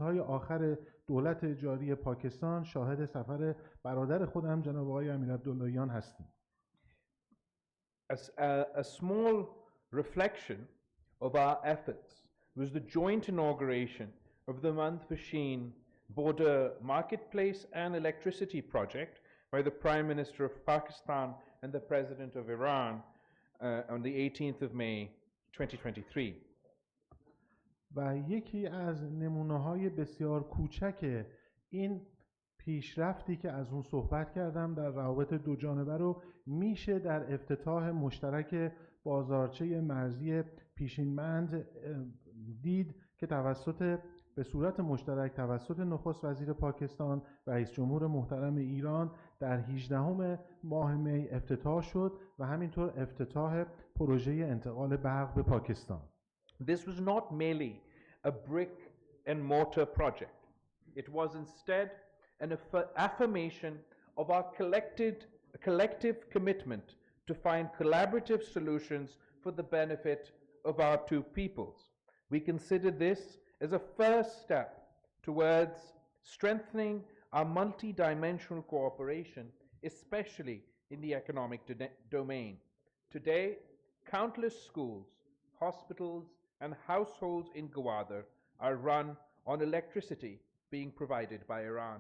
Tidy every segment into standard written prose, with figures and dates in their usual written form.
روزهای آخر دولت جاری پاکستان شاهد سفر برادر خودم جناب آقای امیرعبداللهیان هستیم. A small reflection of our efforts was the joint inauguration of the Mandpasheen Border Marketplace and Electricity Project by the Prime Minister of Pakistan and the President of Iran on the 18th of May 2023. و یکی از نمونه‌های بسیار کوچک این پیشرفتی که از اون صحبت کردم در روابط دو جانبه رو میشه در افتتاح مشترک بازارچه مرزی پیشینمند دید که به صورت مشترک توسط نخست وزیر پاکستان، رئیس جمهور محترم ایران در 18 ماه می افتتاح شد و همینطور افتتاح پروژه انتقال برق به پاکستان. This was not merely a brick and mortar project. It was instead an affirmation of our collective commitment to find collaborative solutions for the benefit of our two peoples. We consider this as a first step towards strengthening our multi-dimensional cooperation, especially in the economic domain. Today, countless schools, hospitals, and households in Gwadar are run on electricity being provided by Iran.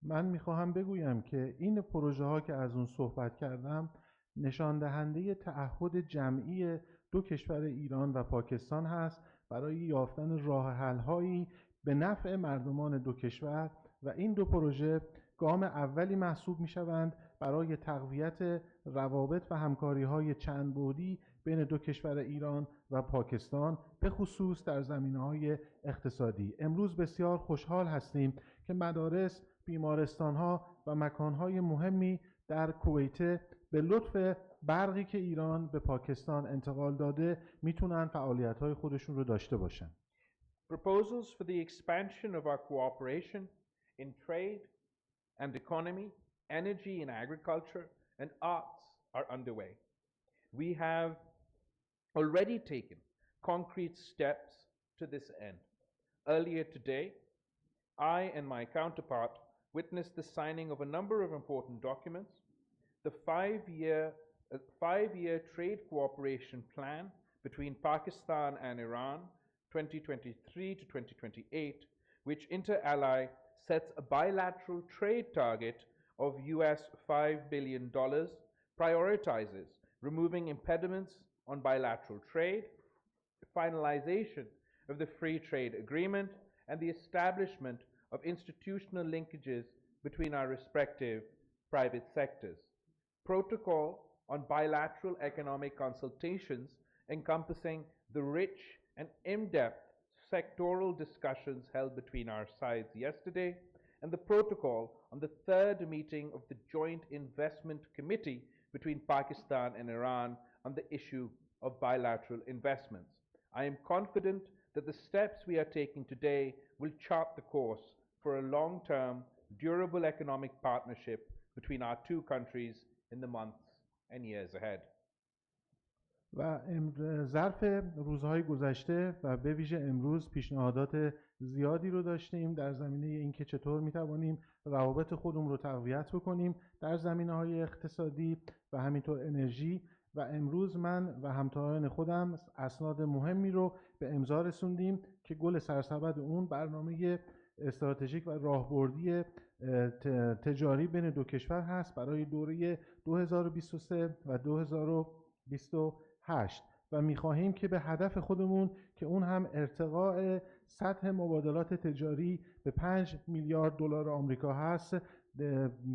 من میخواهم بگویم که این پروژه ها که از اون صحبت کردم نشان دهنده تعهد جمعی دو کشور ایران و پاکستان هست برای یافتن راه حل هایی به نفع مردمان دو کشور و این دو پروژه گام اولی محسوب می شوند برای تقویت روابط و همکاری های چند بعدی بین دو کشور ایران و پاکستان به خصوص در زمینه‌های اقتصادی. امروز بسیار خوشحال هستیم که مدارس، بیمارستان‌ها و مکان‌های مهمی در کویت به لطف برقی که ایران به پاکستان انتقال داده میتونن فعالیت‌های خودشون رو داشته باشن. Proposals for the expansion of our cooperation in trade and economy, energy and agriculture, and arts are underway. We have already taken concrete steps to this end. Earlier today, I and my counterpart witnessed the signing of a number of important documents. The five-year trade cooperation plan between Pakistan and Iran 2023 to 2028, which inter alia sets a bilateral trade target of $5 billion, prioritizes removing impediments on bilateral trade, finalization of the free trade agreement, and the establishment of institutional linkages between our respective private sectors. Protocol on bilateral economic consultations encompassing the rich and in-depth sectoral discussions held between our sides yesterday, and the protocol on the third meeting of the Joint Investment Committee between Pakistan and Iran on the issue of bilateral investments. I am confident that the steps we are taking today will chart the course for a long-term, durable economic partnership between our two countries in the months and years ahead. و ظرف روزهای گذشته و به ویژه امروز پیشنهادات زیادی رو داشتیم در زمینه اینکه چطور میتوانیم روابط خودمون رو تقویت بکنیم در زمینه‌های اقتصادی و همینطور انرژی و امروز من و همکاران خودم اسناد مهمی رو به امضا رسوندیم که گل سرسبد اون برنامه استراتژیک و راهبردی تجاری بین دو کشور هست برای دوره 2023 و 2028 و می‌خواهیم که به هدف خودمون که اون هم ارتقاء سطح مبادلات تجاری به 5 میلیارد دلار آمریکا هست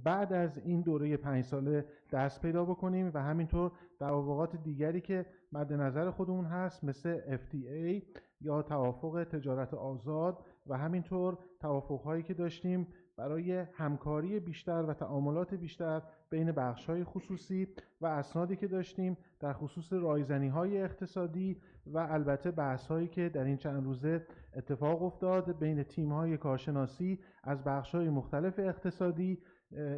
بعد از این دوره 5 ساله دست پیدا بکنیم و همینطور توافقات دیگری که مد نظر خودمون هست مثل FTA یا توافق تجارت آزاد و همینطور توافق‌هایی که داشتیم برای همکاری بیشتر و تعاملات بیشتر بین بخش‌های خصوصی و اسنادی که داشتیم در خصوص رایزنی‌های اقتصادی و البته بحث‌هایی که در این چند روزه اتفاق افتاد بین تیم‌های کارشناسی از بخش‌های مختلف اقتصادی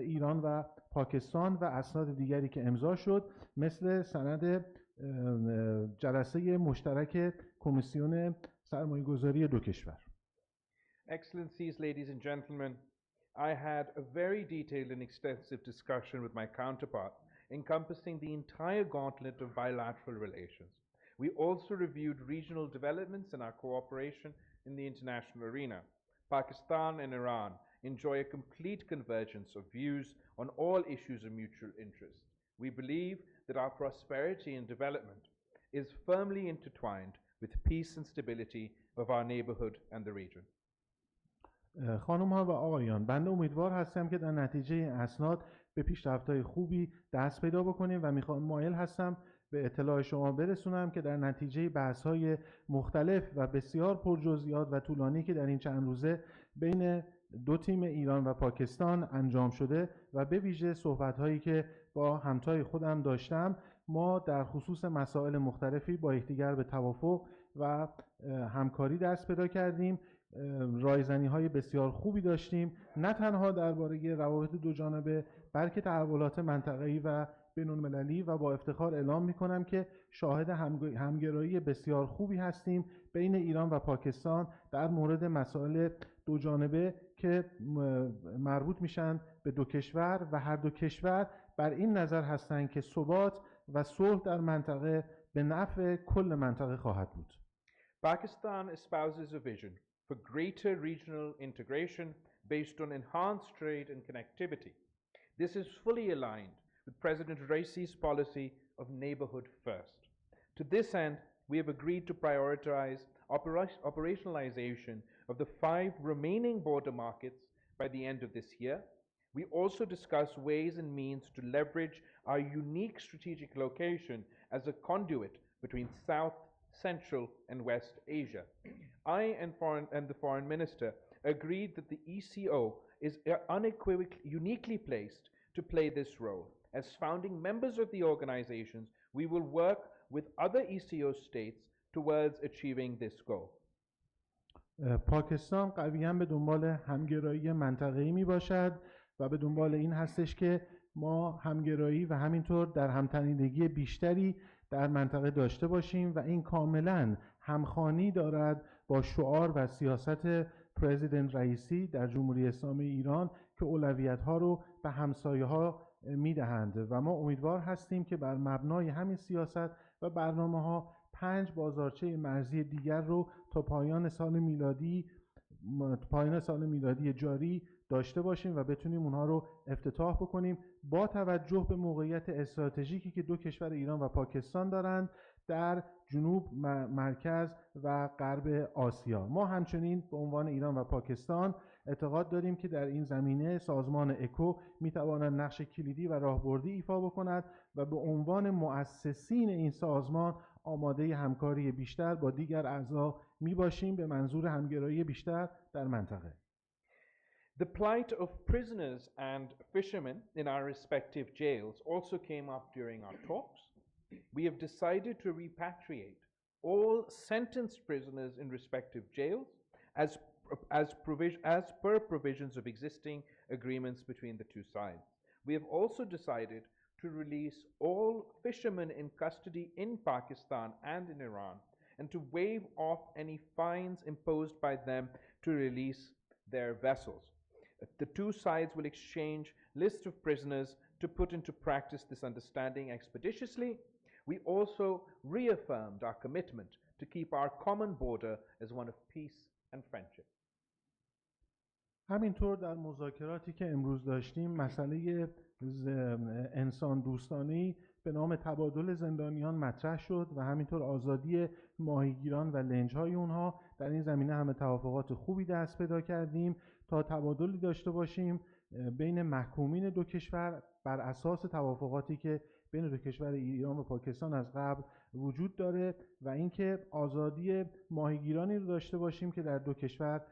ایران و پاکستان و اسناد دیگری که امضا شد مثل سند جلسه مشترک کمیسیون سرمایه‌گذاری دو کشور. Excellencies, ladies and gentlemen, I had a very detailed and extensive discussion with my counterpart, encompassing the entire gauntlet of bilateral relations. We also reviewed regional developments and our cooperation in the international arena. Pakistan and Iran enjoy a complete convergence of views on all issues of mutual interest. We believe that our prosperity and development is firmly intertwined with peace and stability of our neighborhood and the region. خانم ها و آقایان، بنده امیدوار هستم که در نتیجه اسناد به پیشرفت‌های خوبی دست پیدا بکنیم و مایل هستم به اطلاع شما برسونم که در نتیجه بحث‌های مختلف و بسیار پرجزئیات و طولانی که در این چند روزه بین دو تیم ایران و پاکستان انجام شده و به ویژه صحبت‌هایی که با همتای خودم داشتم، ما در خصوص مسائل مختلفی با یکدیگر به توافق و همکاری دست پیدا کردیم. رایزنی‌های بسیار خوبی داشتیم، نه تنها درباره روابط دو جانبه بلکه تحولات منطقه‌ای و بین‌المللی، و با افتخار اعلام می‌کنم که شاهد همگرایی بسیار خوبی هستیم بین ایران و پاکستان در مورد مسائل دو جانبه که مربوط میشن به دو کشور و هر دو کشور بر این نظر هستند که ثبات و صلح در منطقه به نفع کل منطقه خواهد بود. Pakistan espouses a vision for greater regional integration based on enhanced trade and connectivity. This is fully aligned with President Raisi's policy of neighborhood first. To this end, we have agreed to prioritize operationalization of the 5 remaining border markets by the end of this year. We also discuss ways and means to leverage our unique strategic location as a conduit between South, Central, and West Asia. I and the Foreign Minister agreed that the ECO is uniquely placed to play this role. As founding members of the organizations, we will work with other ECO states towards achieving this goal. پاکستان قویاً به دنبال همگرایی منطقه‌ای می باشد و به دنبال این هستش که ما همگرایی و همینطور در همتنیدگی بیشتری در منطقه داشته باشیم و این کاملاً همخوانی دارد با شعار و سیاست پرزیدنت رئیسی در جمهوری اسلامی ایران که اولویت‌ها رو به همسایه‌ها می‌دهند و ما امیدوار هستیم که بر مبنای همین سیاست و برنامه‌ها 5 بازارچه مرزی دیگر رو تا پایان سال میلادی جاری داشته باشیم و بتونیم اونها رو افتتاح بکنیم با توجه به موقعیت استراتژیکی که دو کشور ایران و پاکستان دارند در جنوب، مرکز و غرب آسیا. ما همچنین به عنوان ایران و پاکستان اعتقاد داریم که در این زمینه سازمان اکو میتواند نقش کلیدی و راهبردی ایفا بکند و به عنوان مؤسسین این سازمان آماده همکاری بیشتر با دیگر اعضا میباشیم به منظور همگرایی بیشتر در منطقه. The plight of prisoners and fishermen in our respective jails also came up during our talks. We have decided to repatriate all sentenced prisoners in respective jails as per provisions of existing agreements between the two sides. We have also decided to release all fishermen in custody in Pakistan and in Iran and to waive off any fines imposed by them to release their vessels. The two sides will exchange lists of prisoners to put into practice this understanding expeditiously. We also reaffirmed our commitment to keep our common border as one of peace and friendship. همینطور در مذاکراتی که امروز داشتیم مسئله انسان دوستانه‌ای به نام تبادل زندانیان مطرح شد و همینطور آزادی ماهیگیران و لنج‌های اونها. در این زمینه همه توافقات خوبی دست پیدا کردیم تا تبادلی داشته باشیم بین محکومین دو کشور بر اساس توافقاتی که بین دو کشور ایران و پاکستان از قبل وجود داره و اینکه آزادی ماهیگیرانی رو داشته باشیم که در دو کشور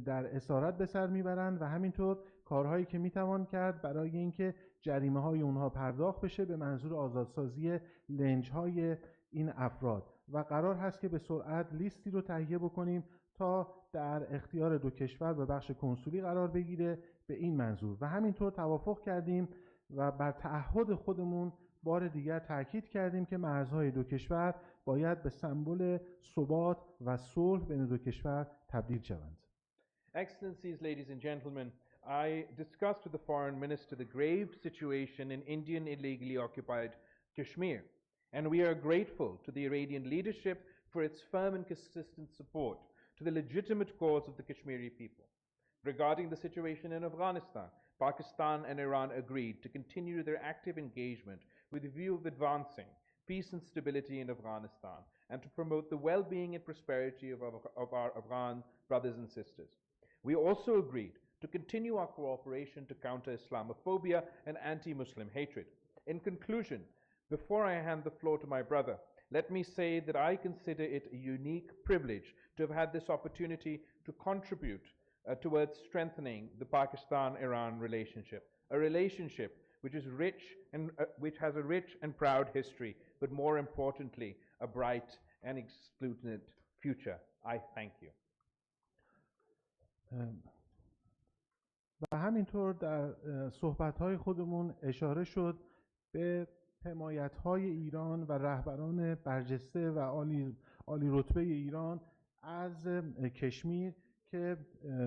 در اسارت به سر میبرند و همینطور کارهایی که میتوان کرد برای اینکه جریمه های اونها پرداخت بشه به منظور آزادسازی لنج های این افراد و قرار هست که به سرعت لیستی رو تهیه بکنیم تا در اختیار دو کشور به بخش کنسولی قرار بگیره به این منظور و همینطور توافق کردیم و بر تعهد خودمون بار دیگر تاکید کردیم که مرزهای دو کشور باید به سمبل ثبات و صلح بین دو کشور تبدیل شوند. Excellencies, ladies and gentlemen, I discussed with the Foreign Minister the grave situation in Indian illegally occupied Kashmir, and we are grateful to the Iranian leadership for its firm and consistent support to the legitimate cause of the Kashmiri people. Regarding the situation in Afghanistan, Pakistan and Iran agreed to continue their active engagement with the view of advancing peace and stability in Afghanistan and to promote the well-being and prosperity of our Afghan brothers and sisters. We also agreed to continue our cooperation to counter Islamophobia and anti-Muslim hatred. In conclusion, before I hand the floor to my brother, let me say that I consider it a unique privilege to have had this opportunity to contribute towards strengthening the Pakistan-Iran relationship, a relationship which is which has a rich and proud history, but more importantly, a bright and exultant future. I thank you. و همینطور در صحبت‌های خودمون اشاره شد به حمایت‌های ایران و رهبران برجسته و عالی رتبه ایران از کشمیر که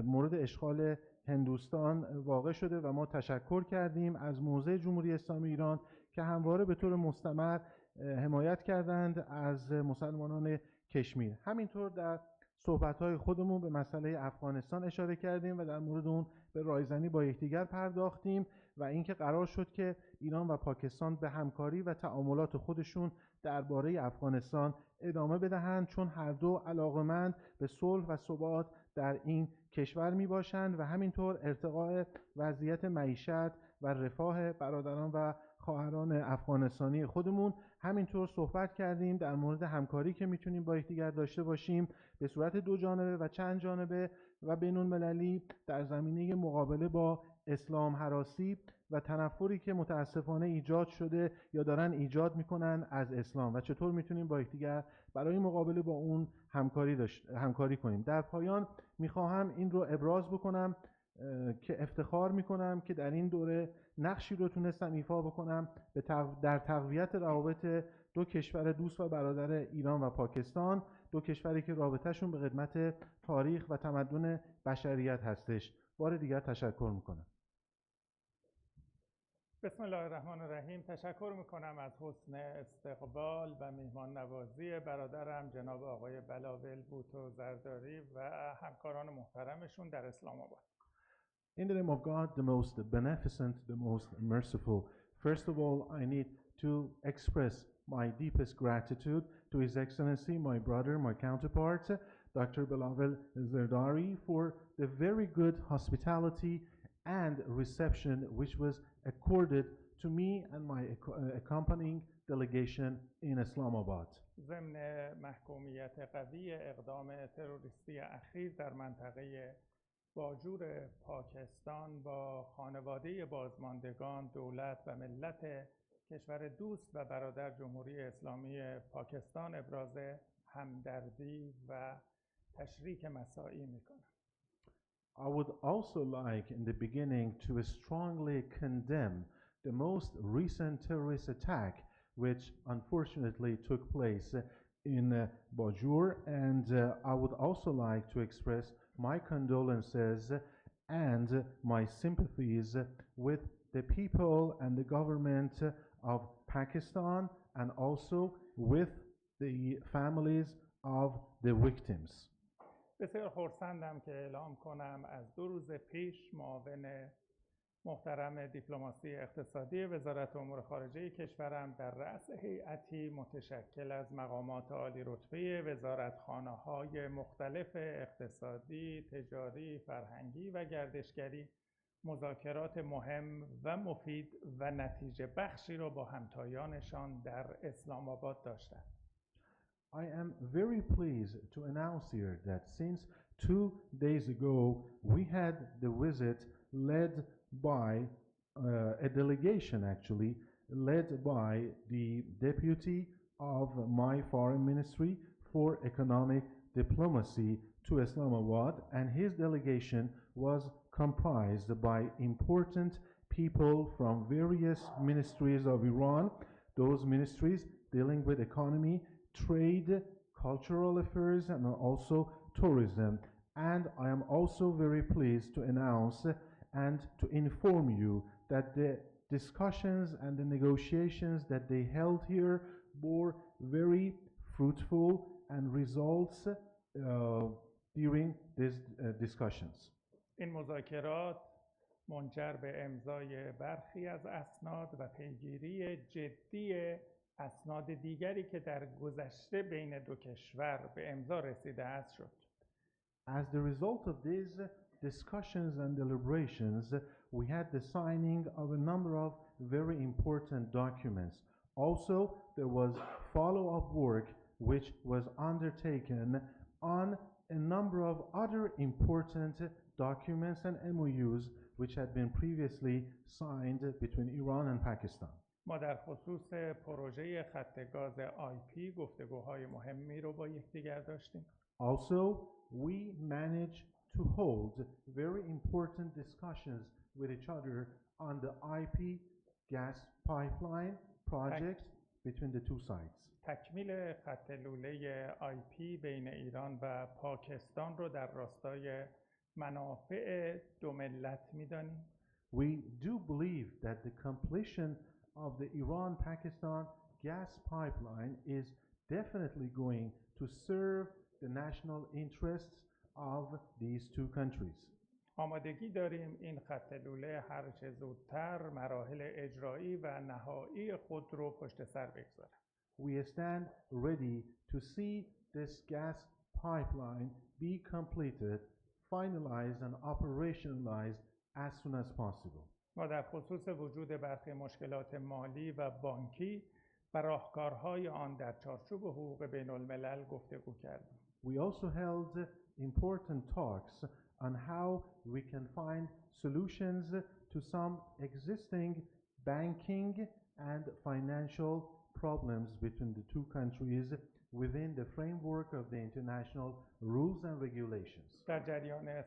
مورد اشغال هندوستان واقع شده و ما تشکر کردیم از موضع جمهوری اسلامی ایران که همواره به طور مستمر حمایت کردند از مسلمانان کشمیر. همینطور در صحبت‌های خودمون به مسئله افغانستان اشاره کردیم و در مورد اون به رایزنی با یکدیگر پرداختیم و اینکه قرار شد که ایران و پاکستان به همکاری و تعاملات خودشون درباره افغانستان ادامه بدهند، چون هر دو علاقمند به صلح و ثبات در این کشور می باشند و همینطور ارتقاء وضعیت معیشت و رفاه برادران و خواهران افغانستانی خودمون. همینطور صحبت کردیم در مورد همکاری که میتونیم با یکدیگر داشته باشیم به صورت دو جانبه و چند جانبه و بین المللی در زمینه مقابله با اسلام هراسی و تنفری که متاسفانه ایجاد شده یا دارن ایجاد میکنن از اسلام و چطور میتونیم با یکدیگر برای مقابله با اون همکاری کنیم. در پایان میخواهم این رو ابراز بکنم که افتخار میکنم که در این دوره نقشی رو تونستم ایفا بکنم در تقویت روابط دو کشور دوست و برادر ایران و پاکستان، دو کشوری که رابطهشون به خدمت تاریخ و تمدن بشریت هستش. بار دیگر تشکر میکنم. بسم الله الرحمن الرحیم. تشکر میکنم از حسن استقبال و میهمان نوازی برادرم جناب آقای بلاول بوتو زرداری و همکاران محترمشون در اسلام آباد. In the name of God, the most beneficent, the most merciful, first of all, I need to express my deepest gratitude to His Excellency, my brother, my counterpart, Dr. Belavel Zardari, for the very good hospitality and reception which was accorded to me and my accompanying delegation in Islamabad. ضمن محکومیت قوی اقدام تروریستی اخیر در منطقه باجور پاکستان با خانواده بازماندگان، دولت و ملت کشور دوست و برادر جمهوری اسلامی پاکستان ابراز همدردی و تشریک مساعی می‌کنم. I would also like in the beginning to strongly condemn the most recent terrorist attack which unfortunately took place in Bajur, and I would also like to express my condolences and my sympathies with the people and the government of Pakistan and also with the families of the victims. بسیار خرسندم که اعلام کنم از 2 روز پیش معاون محترم دیپلماسی اقتصادی وزارت امور خارجه کشورم در رأس هیئتی متشکل از مقامات عالی رتبه وزارتخانه‌های مختلف اقتصادی، تجاری، فرهنگی و گردشگری مذاکرات مهم و مفید و نتیجه بخشی را با همتایانشان در اسلام آباد داشتند. I am very pleased to announce here that since 2 days ago we had the visit led by a delegation actually led by the deputy of my foreign ministry for economic diplomacy to Islamabad, and his delegation was comprised by important people from various ministries of Iran, those ministries dealing with economy, trade, cultural affairs, and also tourism. And I am also very pleased to announce and to inform you that the discussions and the negotiations that they held here were very fruitful and results during these discussions. این مذاکرات منجر به امضای برخی از اسناد و پیگیری جدی اسناد دیگری که در گذشته بین دو کشور به امضا رسیده است شد. As the result of these discussions and deliberations, we had the signing of a number of very important documents. Also, there was follow-up work which was undertaken on a number of other important documents and MOUs which had been previously signed between Iran and Pakistan. ما در خصوص پروژه خط گاز IP گفتگوهای مهمی رو با یکدیگر داشتیم. Also, we managed to hold very important discussions with each other on the IP gas pipeline project between the two sides. تکمیل خط لوله IP بین ایران و پاکستان رو در راستای منافع دو ملت می‌دانیم. We do believe that the completion of the Iran-Pakistan gas pipeline is definitely going to serve the national interests of these two countries. آمادگی داریم این خط لوله هر چه زودتر مراحل اجرایی و نهایی خود رو پشت سر بگذاره. We stand ready to see this gas pipeline be completed, finalized and operationalized as soon as possible. ما در خصوص وجود برخی مشکلات مالی و بانکی و راهکارهای آن در چارچوب حقوق بین الملل گفتگو کردیم. We also held important talks on how we can find solutions to some existing banking and financial problems between the two countries within the framework of the international rules and regulations. در جریان